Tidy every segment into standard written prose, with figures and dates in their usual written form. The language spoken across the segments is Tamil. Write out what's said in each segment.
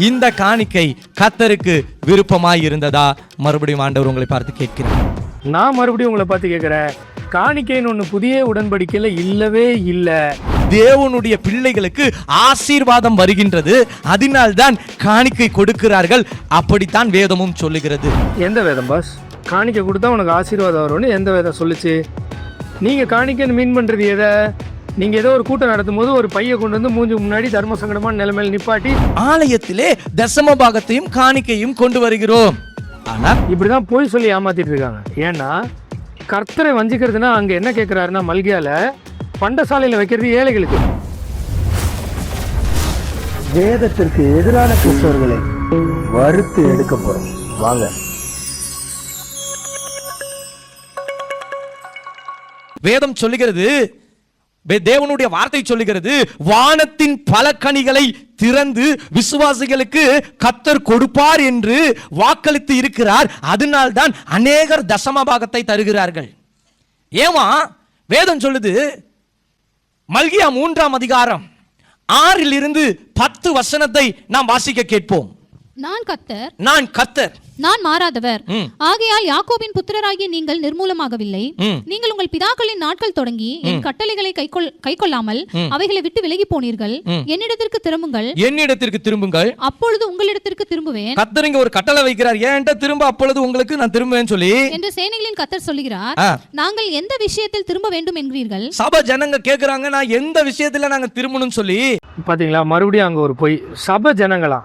இந்த காணிக்கை கர்த்தருக்கு விருப்பமாய் இருந்ததா? மறுபடியும் ஆண்டவர் உங்களை பார்த்து கேட்கிறார். நான் மறுபடியும் உங்களை பார்த்து கேட்கிறேன், காணிக்கைன்னு ஒன்று புதிய உடன்படிக்கையில் இல்லவே இல்லை. தேவனுடைய பிள்ளைகளுக்கு ஆசீர்வாதம் வருகின்றது, அதனால்தான் காணிக்கை கொடுக்கிறார்கள். அப்படித்தான் வேதமும் சொல்லுகிறது. எந்த வேதம் பாஸ்? காணிக்கை கொடுத்தா உனக்கு ஆசீர்வாதம் வரும்னு எந்த வேதம் சொல்லுச்சு? நீங்கள் காணிக்கைன்னு மீன் பண்ணுறது எதை? நீங்கள் ஏதோ ஒரு கூட்டம் நடத்தும் போது ஒரு பையை கொண்டு வந்து மூஞ்சி முன்னாடி தர்ம சங்கடமான நிலைமையில் நிப்பாட்டி ஆலயத்திலே தசம பாகத்தையும் காணிக்கையும் கொண்டு வருகிறோம். ஆனால் இப்படிதான் போய் சொல்லி ஏமாத்திட்டு இருக்காங்க. ஏன்னா கர்த்தரை வஞ்சிக்கிறதுனா அங்கே என்ன கேட்குறாருன்னா, மல்கியால பண்டசாலையில் வைக்கிறது ஏழைகளுக்கு. வேதத்திற்கு எதிரான கிறிஸ்தவர்களை வறுத்து எடுக்க போறோம். வாங்க. வேதம் சொல்லுகிறது, தேவனுடைய வார்த்தை சொல்லுகிறது, வானத்தின் பல கனிகளை திறந்து விசுவாசிகளுக்கு கர்த்தர் கொடுப்பார் என்று வாக்களித்து இருக்கிறார். அதனால்தான் அநேகர் தசமபாகத்தை தருகிறார்கள். ஏமா வேதம் சொல்லுது, மல்கியா 3ஆம் அதிகாரம் 6 10 வசனத்தை நாம் வாசிக்க கேட்போம். நான் கர்த்தர், நான் மாறாதவர். ம். ஆகையால் யாக்கோபின் புத்திரராகிய நீங்கள் நிர்மூலமாகவில்லை. ம். நீங்கள் உங்கள் பிதாக்களின் நாட்கள் தொடங்கி என் கட்டளைகளை கைக்கொள்ளாமல் அவைகளை விட்டு விலகி போனீர்கள். என்னிடத்திற்கு திரும்புங்கள், அப்பொழுது உங்களிடத்திற்கு திரும்புவேன். கர்த்தர் இங்க ஒரு கட்டளை வைக்கிறார், ஏன்ட்ட திரும்ப, அப்பொழுது உங்களுக்கு நான் திரும்புவேன் சொல்லி என்று சேனைகளின் கர்த்தர் சொல்லுகிறார். நாங்கள் எந்த விஷயத்தில் திரும்ப வேண்டும் என்கிறீர்கள்? சபை ஜனங்க கேக்குறாங்க, நான் எந்த விஷயத்துல நாங்க திரும்பணும்னு சொல்லி. பாத்தீங்களா, மறுபடியும் அங்க ஒரு பொய். சபை ஜனங்களா?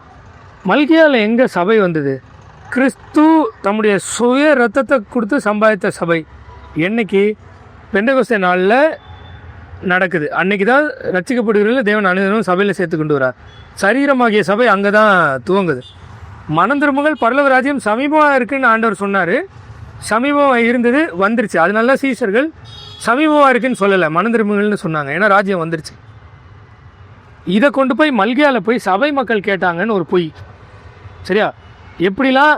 மல்கியால எங்க சபை வந்தது? கிறிஸ்து தம்முடைய சுய ரத்தத்தை கொடுத்து சம்பாதித்த சபை. என்னைக்கு? பெந்தெகோஸ்தே நாளில் நடக்குது. அன்னைக்கு தான் ரட்சிக்கப்படுகிறவர்கள் தேவன் அனுதினமும் சபையில் சேர்த்து கொண்டு வரார். சரீரமாகிய சபை அங்கே தான் துவங்குது. மனம் திரும்புங்கள், பரலோக ராஜ்யம் சமீபமாக இருக்குன்னு ஆண்டவர் சொன்னார். சமீபமாக இருந்தது, வந்துருச்சு. அதனால சீஷர்கள் சமீபமாக இருக்குன்னு சொல்லலை, மனம் திரும்புங்கள்னு சொன்னாங்க. ஏன்னா ராஜ்யம் வந்துருச்சு. இதை கொண்டு போய் மல்கியாவில் போய் சபை மக்கள் கேட்டாங்கன்னு ஒரு பொய். சரியா? எப்படிலாம்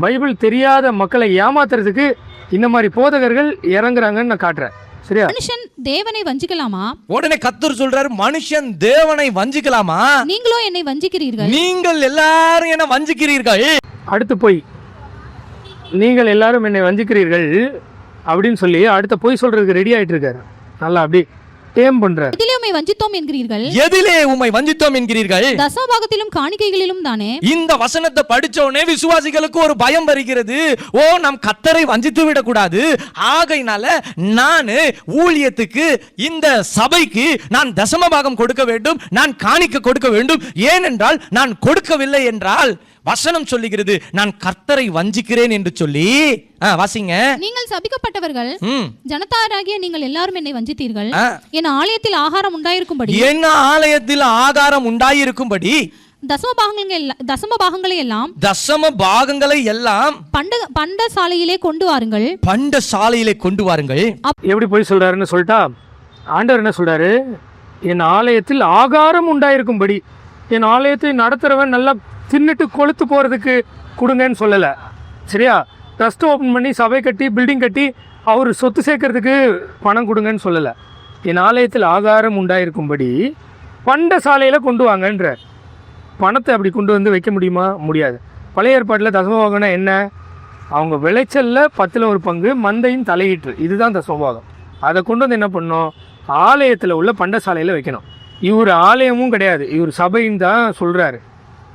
பைபிள் தெரியாத மக்களை ஏமாத்துறதுக்கு இந்த மாதிரி போதகர்கள் இறங்குறாங்கன்னு நான் காட்டுறேன். சரியா? மனுஷன் தேவனை வஞ்சிக்கலாமா? உடனே கர்த்தர் சொல்றாரு, மனுஷன் தேவனை வஞ்சிக்கலாமா? நீங்களோ என்னை வஞ்சிக்கிறீர்கள். நீங்கள் எல்லாரும் என்ன வஞ்சிக்கிறீர்கள். அடுத்து போய் நீங்கள் எல்லாரும் என்னை வஞ்சிக்கிறீர்கள் அப்படின்னு சொல்லி அடுத்த போய் சொல்றதுக்கு ரெடி ஆயிட்டு இருக்காரு. நல்லா அப்படி டேம் பண்றார். எதிலே உம்மை வஞ்சித்தோம் என்கிறீர்கள். எதிலே உம்மை வஞ்சித்தோம் என்கிறீர்கள்? தசமபாகத்திலும் காணிக்கைகளிலும் தானே. இந்த வசனத்தை படிச்சோனே விசுவாசிகளுக்கு ஒரு பயம் வருகிறது. ஓ, நாம் கர்த்தரை வஞ்சித்து விடக்கூடாது. ஆகையினால நான் ஊழியத்துக்கு, இந்த சபைக்கு நான் தசமபாகம் கொடுக்க வேண்டும், நான் காணிக்கை கொடுக்க வேண்டும். ஏனென்றால் நான் கொடுக்கவில்லை என்றால் வசனம் சொல்லுகிறது நான் கர்த்தரை வஞ்சிக்கிறேன் என்று சொல்லி. வாசிங்க. நீங்கள் சபிக்கப்பட்டவர்கள், ஜனத்தாராகிய நீங்கள் எல்லாரும் என்னை வஞ்சித்தீர்கள். என் ஆலயத்தில் ஆகாரம் உண்டாயிருக்கும்படி தசம பாகங்களை எல்லாம் பண்டசாலையிலே கொண்டு வாருங்கள். எப்படி போய் சொல்றாருன்னு சொல்லிட்டா, ஆண்டவர் என்ன சொல்றாரு? என் ஆலயத்தில் ஆகாரம் உண்டாயிருக்கும்படி. என் ஆலயத்தை நடத்துறவன் நல்லா தின்னுட்டு கொளுத்து போகிறதுக்கு கொடுங்கன்னு சொல்லலை. சரியா? ட்ரஸ்ட் ஓப்பன் பண்ணி சபை கட்டி பில்டிங் கட்டி அவர் சொத்து சேர்க்கறதுக்கு பணம் கொடுங்கன்னு சொல்லலை. என் ஆலயத்தில் ஆகாரம் உண்டாயிருக்கும்படி பண்டசாலையில் கொண்டு வாங்கன்ற. பணத்தை அப்படி கொண்டு வந்து வைக்க முடியுமா? முடியாது. பழைய ஏற்பாட்டில் தசமபாகம்னா என்ன? அவங்க விளைச்சலில் 10ல் 1 பங்கு மந்தையின் தலையீற்று, இதுதான் தசமபாகம். அதை கொண்டு வந்து என்ன பண்ணணும்? ஆலயத்தில் உள்ள பண்டசாலையில் வைக்கணும். இவர் ஆலயமும் கிடையாது, இவர் சபைன்னு தான் சொல்கிறாரு.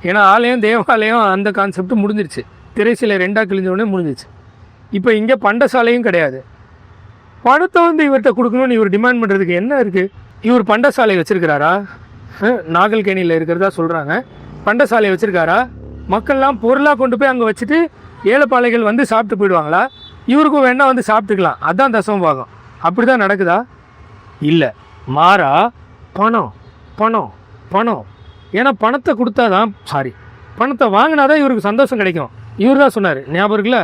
ஏன்னா ஆலயம் தேவாலயம் அந்த கான்செப்ட் முடிஞ்சிருச்சு. திரைசிலை 2ஆக கிழிஞ்சோடனே முடிஞ்சிச்சு. இப்போ இங்கே பண்டசாலையும் கிடையாது. பணத்தை வந்து இவர்கிட்ட கொடுக்கணும்னு இவர் டிமாண்ட் பண்ணுறதுக்கு என்ன இருக்குது? இவர் பண்டசாலை வச்சுருக்கிறாரா? நாகல்கேணியில் இருக்கிறதா சொல்கிறாங்க. பண்டசாலை வச்சுருக்காரா? மக்கள்லாம் பொருளாக கொண்டு போய் அங்கே வச்சுட்டு ஏழைப்பாளைகள் வந்து சாப்பிட்டு போயிடுவாங்களா? இவருக்கும் வேணால் வந்து சாப்பிட்டுக்கலாம். அதுதான் தசமபாகம். அப்படி தான் நடக்குதா? இல்லை, மாறா பணம் பணம் பணம். ஏன்னா பணத்தை கொடுத்தா தான், பணத்தை வாங்கினா தான் இவருக்கு சந்தோஷம் கிடைக்கும். இவர் தான் சொன்னார், ஞாபகம் இருக்குல்ல?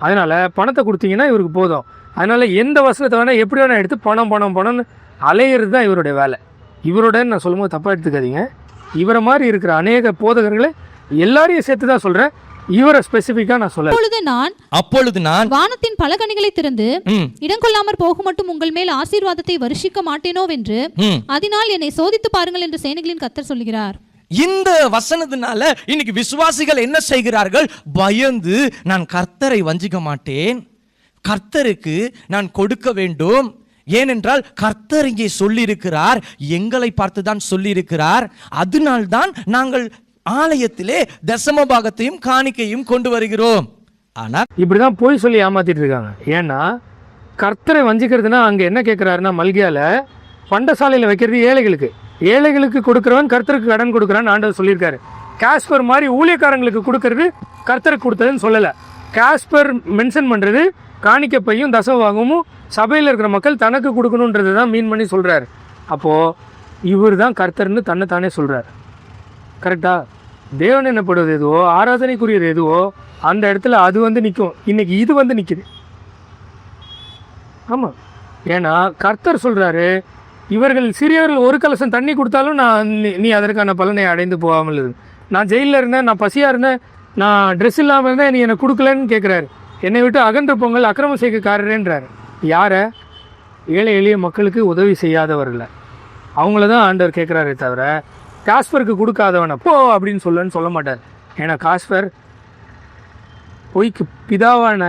அதனால் பணத்தை கொடுத்தீங்கன்னா இவருக்கு போதும். அதனால் எந்த வசனத்தை வேணால் எப்படி வேணால் எடுத்து பணம்னு அலையிறது தான் இவருடைய வேலை. இவரோட நான் சொல்லும்போது தப்பாக எடுத்துக்காதீங்க. இவரை மாதிரி இருக்கிற அநேக போதகர்களை எல்லாரையும் சேர்த்து தான் சொல்கிறேன். இவரை ஸ்பெசிபிக்கா நான் சொல்ல. அப்பொழுது நான் வானத்தின் பல கனிகளை திறந்து இடங்கொள்ளாமற் போக மட்டும் உங்கள் மேல் ஆசீர்வாதத்தை வருஷிக்க மாட்டேனோ என்று அதனால் என்னை சோதித்து பாருங்கள் என்று சேனைகளின் கர்த்தர் சொல்கிறார். இந்த வசனத்தினால இன்னைக்கு விசுவாசிகள் என்ன செய்கிறார்கள்? பயந்து நான் கர்த்தரை வஞ்சிக்க மாட்டேன், கர்த்தருக்கு நான் கொடுக்க வேண்டும். ஏனென்றால் கர்த்தர் இங்கே சொல்லியிருக்கிறார், எங்களை பார்த்து தான் சொல்லியிருக்கிறார். அதனால்தான் நாங்கள் ஆலயத்திலே தசம பாகத்தையும் காணிக்கையும் கொண்டு வருகிறோம். ஆனால் இப்படிதான் போய் சொல்லி ஏமாத்திட்டு இருக்காங்க. ஏன்னா கர்த்தரை வஞ்சிக்கிறதுனா அங்கே என்ன கேட்குறாருன்னா, மல்கியால பண்டசாலையில் வைக்கிறது ஏழைகளுக்கு, ஏழைகளுக்கு கொடுக்குறவன் கர்த்தருக்கு கடன் கொடுக்குறான்னு ஆண்டவர் சொல்லியிருக்காரு. காஸ்பர் மாதிரி ஊழியக்காரங்களுக்கு கொடுக்கறது கர்த்தருக்கு கொடுத்ததுன்னு சொல்லலை. காஸ்பர் மென்ஷன் பண்ணுறது காணிக்கப்பையும் தசவாகமும் சபையில் இருக்கிற மக்கள் தனக்கு கொடுக்கணுன்றது தான் மீன் பண்ணி சொல்கிறார். அப்போது இவர் தான் கர்த்தர்னு தன்னைத்தானே சொல்கிறார். கரெக்டா? தேவன் என்னப்படுவது எதுவோ, ஆராதனைக்குரியது எதுவோ அந்த இடத்துல அது வந்து நிற்கும். இன்னைக்கு இது வந்து நிற்குது. ஆமாம், ஏன்னா கர்த்தர் சொல்கிறாரு, இவர்கள் சிறியவர்கள் ஒரு கலசம் தண்ணி கொடுத்தாலும் நான் நீ அதற்கான பலனை அடைந்து போகாமல் இரு. நான் ஜெயிலில் இருந்தேன், நான் பசியாக இருந்தேன், நான் ட்ரெஸ் இல்லாமல் இருந்தேன், நீ என்னை கொடுக்கலன்னு கேட்குறாரு. என்னை விட்டு அகன்ற பொங்கல் அக்கிரம செய்யக்காரரேன்றார். யாரை? ஏழை எளிய மக்களுக்கு உதவி செய்யாதவர்களை, அவங்கள தான் ஆண்டவர் கேட்குறாரே தவிர காஸ்பருக்கு கொடுக்காதவனை போ அப்படின்னு சொல்ல மாட்டார். ஏன்னா காஸ்பர் பொய்க்கு பிதாவான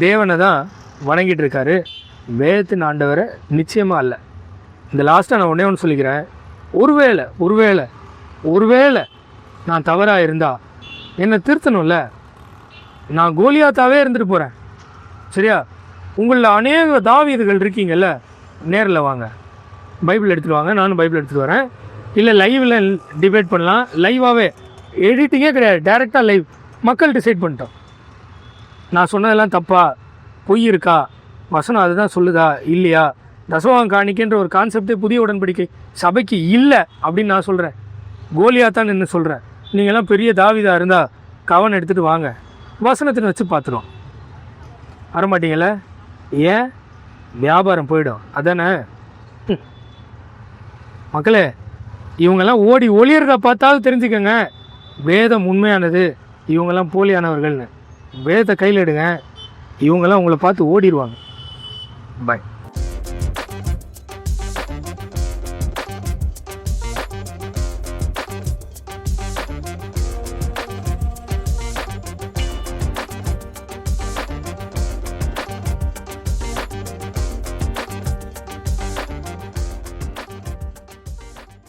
தேவனை தான் வணங்கிட்டு இருக்காரு, வேதத்தின் ஆண்டவரை நிச்சயமாக அல்ல. இந்த லாஸ்ட்டாக நான் ஒன்று சொல்லிக்கிறேன். ஒருவேளை நான் தவறாக இருந்தால் என்னை திருத்தணும்ல. நான் கோலியாத்தாவே இருந்துட்டு போகிறேன், சரியா? உங்களில் அநேக தாவீதுகள் இருக்கீங்கல்ல, நேரில் வாங்க, பைபிள் எடுத்துகிட்டு வாங்க, நானும் பைபிள் எடுத்துகிட்டு வரேன். இல்லை லைவில் டிபேட் பண்ணலாம், லைவாகவே, எடிட்டிங்கே கிடையாது, டைரெக்டாக லைவ். மக்கள் டிசைட் பண்ணிட்டோம், நான் சொன்னதெல்லாம் தப்பா, பொய் இருக்கா, வசனம் அதுதான் சொல்லுதா இல்லையா, தசவாகம் காணிக்கின்ற ஒரு கான்செப்டே புதிய உடன்படிக்கை சபைக்கு இல்லை அப்படின்னு நான் சொல்கிறேன். கோலியாத்தான் என்ன சொல்கிறேன். நீங்கள்லாம் பெரிய தாவீதா இருந்தால் கவனம் எடுத்துகிட்டு வாங்க, வசனத்தை வச்சு பார்த்துருவோம். வரமாட்டீங்கள? ஏன்? வியாபாரம் போயிடும், அதானே? மக்களே, இவங்கெல்லாம் ஓடி ஒளியறத பார்த்தாவது தெரிஞ்சுக்கங்க, வேதம் உண்மையானது, இவங்கெல்லாம் போலியானவர்கள்னு. வேதத்தை கையில் எடுங்க, இவங்கெல்லாம் உங்களை பார்த்து ஓடிடுவாங்க. பாய்.